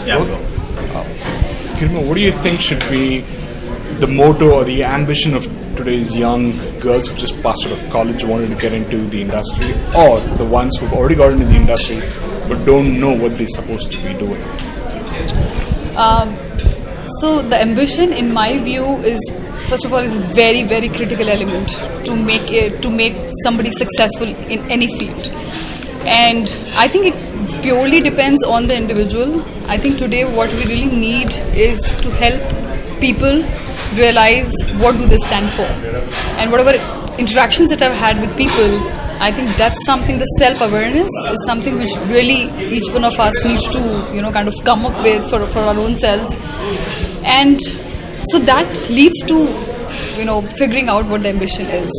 Yeah, go. Kirma, what do you think should be the motto or the ambition of today's young girls who just passed out of college, wanted to get into the industry, or the ones who've already got into the industry but don't know what they're supposed to be doing? So the ambition, in my view, is first of all is a very, very critical element to make somebody successful in any field. And I think it purely depends on the individual. I think today what we really need is to help people realize what do they stand for. And whatever interactions that I've had with people, I think that's something, the self-awareness is something which really each one of us needs to, kind of come up with for our own selves. And so that leads to, figuring out what the ambition is.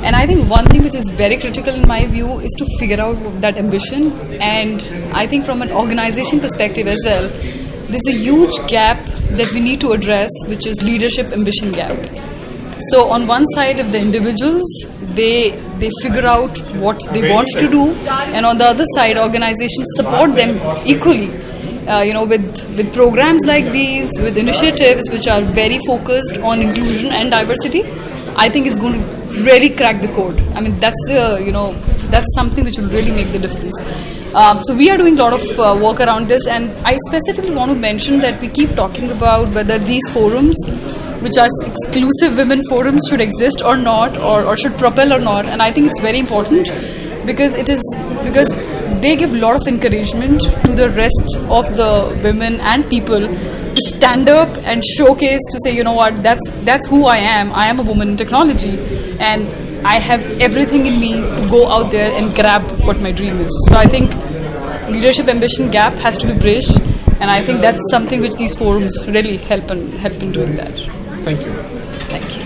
And I think one thing which is very critical in my view is to figure out that ambition. And I think from an organization perspective as well, there's a huge gap that we need to address, which is leadership ambition gap. So on one side, if the individuals, they figure out what they want to do, and on the other side, organizations support them equally, with programs like these, with initiatives which are very focused on inclusion and diversity, I think it's going to really crack the code. I mean, that's something which will really make the difference. So we are doing a lot of work around this, and I specifically want to mention that we keep talking about whether these forums, which are exclusive women forums, should exist or not, or should propel or not. And I think it's very important because they give a lot of encouragement to the rest of the women and people to stand up and showcase, to say, that's who I am. I am a woman in technology, and I have everything in me to go out there and grab what my dream is. So I think leadership ambition gap has to be bridged, and I think that's something which these forums really help in doing that. Thank you. Thank you.